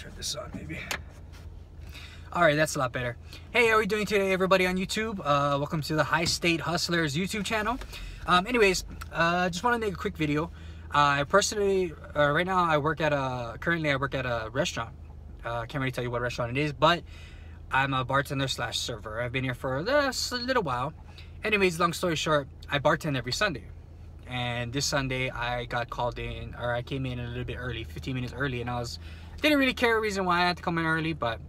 turn this on maybe. Alright, that's a lot better. Hey, how are we doing today, everybody on YouTube? Welcome to the High State Hustlers YouTube channel. Anyways, just want to make a quick video. I personally, right now I work at currently I work at a restaurant. Can't really tell you what restaurant it is, but I'm a bartender slash server. I've been here for a little while. Anyways, long story short, I bartend every Sunday. And this Sunday I got called in, or I came in a little bit early, 15 minutes early, and didn't really care a reason why I had to come in early, but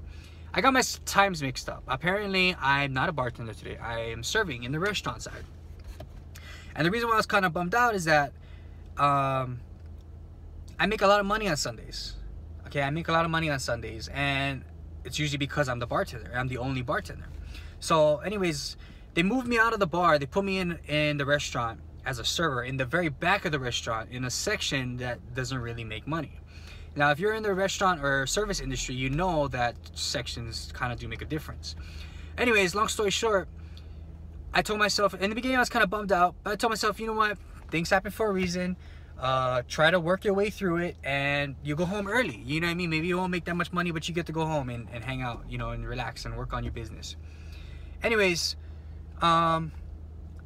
I got my times mixed up. Apparently, I'm not a bartender today. I am serving in the restaurant side. And the reason why I was kind of bummed out is that I make a lot of money on Sundays. Okay, I make a lot of money on Sundays, and it's usually because I'm the bartender. I'm the only bartender. So anyways, they moved me out of the bar. They put me in the restaurant as a server in the very back of the restaurant in a section that doesn't really make money. Now, if you're in the restaurant or service industry, you know that sections kind of do make a difference. Anyways, long story short, I told myself, in the beginning I was kind of bummed out, but I told myself, you know what, things happen for a reason. Try to work your way through it, and you go home early. You know what I mean? Maybe you won't make that much money, but you get to go home and hang out, you know, and relax and work on your business. Anyways, I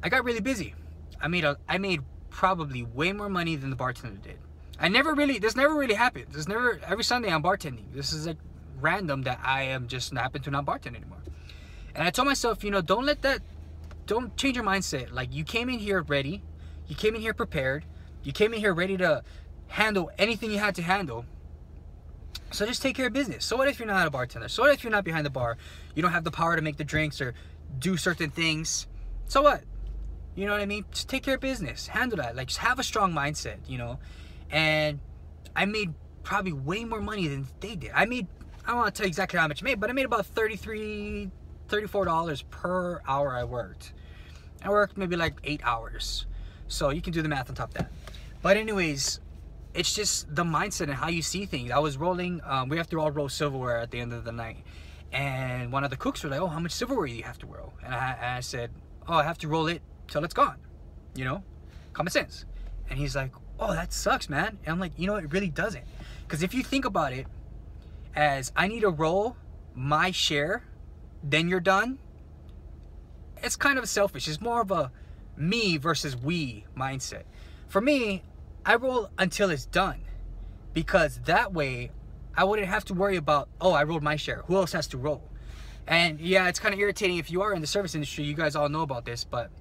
got really busy. I made probably way more money than the bartender did. This never really happened. Every Sunday I'm bartending. This is like random that I am just happen to not bartend anymore. And I told myself, you know, don't change your mindset. Like, you came in here ready, you came in here prepared, you came in here ready to handle anything you had to handle. So just take care of business. So what if you're not a bartender? So what if you're not behind the bar? You don't have the power to make the drinks or do certain things. So what? You know what I mean? Just take care of business. Handle that. Like, just have a strong mindset, you know? And I made probably way more money than they did. I don't want to tell you exactly how much I made, but I made about $34 per hour I worked. I worked maybe like 8 hours. So you can do the math on top of that. But anyways, it's just the mindset and how you see things. I was rolling, we have to all roll silverware at the end of the night. And one of the cooks were like, oh, how much silverware do you have to roll? And I said, oh, I have to roll it till it's gone. You know, common sense. And he's like, oh, that sucks, man. And I'm like, you know, it really doesn't. Because if you think about it as I need to roll my share, then you're done, it's kind of selfish. It's more of a me versus we mindset. For me, I roll until it's done, because that way I wouldn't have to worry about, oh, I rolled my share, who else has to roll? And yeah, it's kind of irritating if you are in the service industry. You guys all know about this, but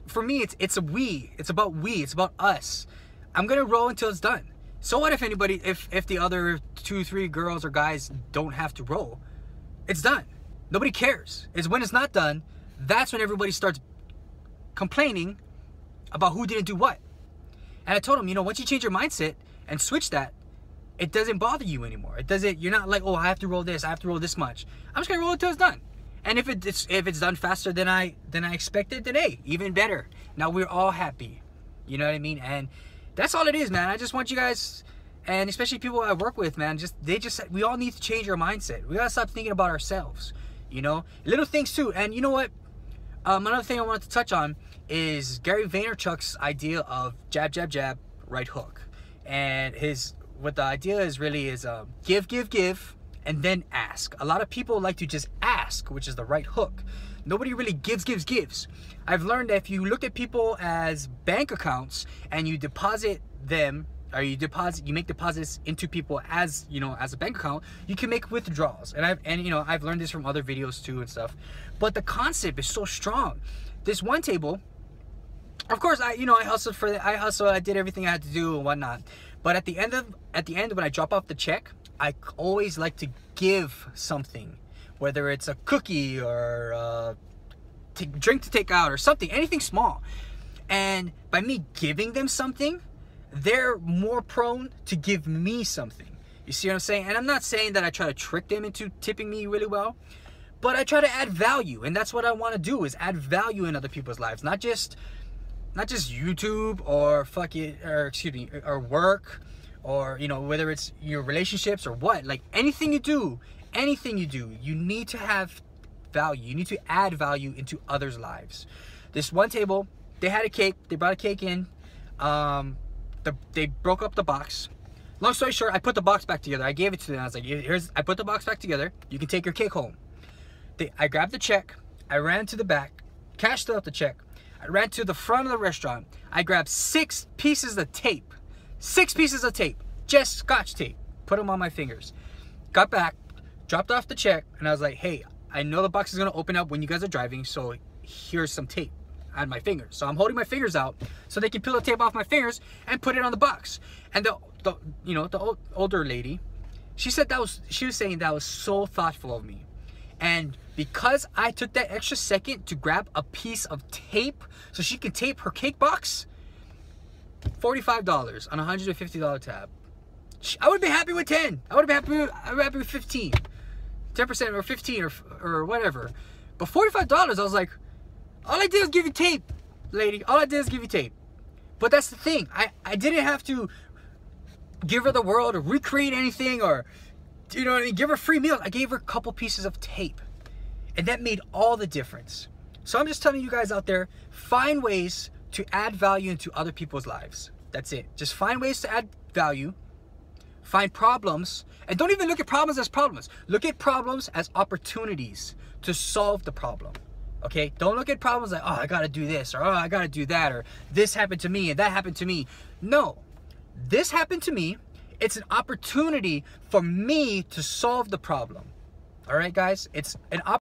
for me, it's a we. It's about we. It's about us. I'm gonna roll until it's done. So what if if the other 2, 3 girls or guys don't have to roll? It's done. Nobody cares. It's when it's not done, that's when everybody starts complaining about who didn't do what. And I told him, you know, once you change your mindset and switch that, it doesn't bother you anymore. It doesn't. You're not like, oh, I have to roll this. I have to roll this much. I'm just gonna roll it till it's done. And if it's done faster than I expected, then hey, even better. Now we're all happy. You know what I mean? And that's all it is, man. I just want you guys, and especially people I work with, man, we all need to change our mindset. We gotta stop thinking about ourselves. You know, little things too. And you know what? Another thing I wanted to touch on is Gary Vaynerchuk's idea of jab, jab, jab, right hook. And what the idea is really is give, give, give, and then ask. A lot of people like to just ask, which is the right hook. Nobody really gives. I've learned that if you look at people as bank accounts and you deposit them, or you make deposits into people as, you know, as a bank account, you can make withdrawals. And you know, I've learned this from other videos too and stuff. But the concept is so strong. This one table, of course, I hustled for it. I did everything I had to do and whatnot. But at the end when I drop off the check, I always like to give something, whether it's a cookie or a drink to take out or something, anything small. And by me giving them something, they're more prone to give me something. You see what I'm saying? And I'm not saying that I try to trick them into tipping me really well, but I try to add value. And that's what I want to do, is add value in other people's lives. Not just YouTube or work, or, you know, whether it's your relationships or what. Like, anything you do, you need to have value. You need to add value into others' lives. This one table, they had a cake. They brought a cake in. They broke up the box. Long story short, I put the box back together. I gave it to them. I was like, here's, I put the box back together. You can take your cake home. I grabbed the check. I ran to the back, cashed out the check. I ran to the front of the restaurant. I grabbed 6 pieces of tape. 6 pieces of tape. Just Scotch tape. Put them on my fingers. Got back, dropped off the check, and I was like, hey, I know the box is going to open up when you guys are driving, so here's some tape on my fingers. So I'm holding my fingers out so they can peel the tape off my fingers and put it on the box. And the older lady, she was saying that was so thoughtful of me. And because I took that extra second to grab a piece of tape so she could tape her cake box, $45 on a $150 tab. I would be happy with 10. I would be happy with 15. 10% or 15 or whatever. But $45, I was like, all I did was give you tape, lady. All I did is give you tape. But that's the thing. I didn't have to give her the world or recreate anything or, you know what I mean, give her free meals. I gave her a couple pieces of tape. And that made all the difference. So I'm just telling you guys out there, find ways to add value into other people's lives. That's it. Just find ways to add value. Find problems. And don't even look at problems as problems. Look at problems as opportunities to solve the problem. Okay? Don't look at problems like, oh, I got to do this, or oh, I got to do that, or this happened to me and that happened to me. No. This happened to me. It's an opportunity for me to solve the problem. All right, guys? It's an opportunity.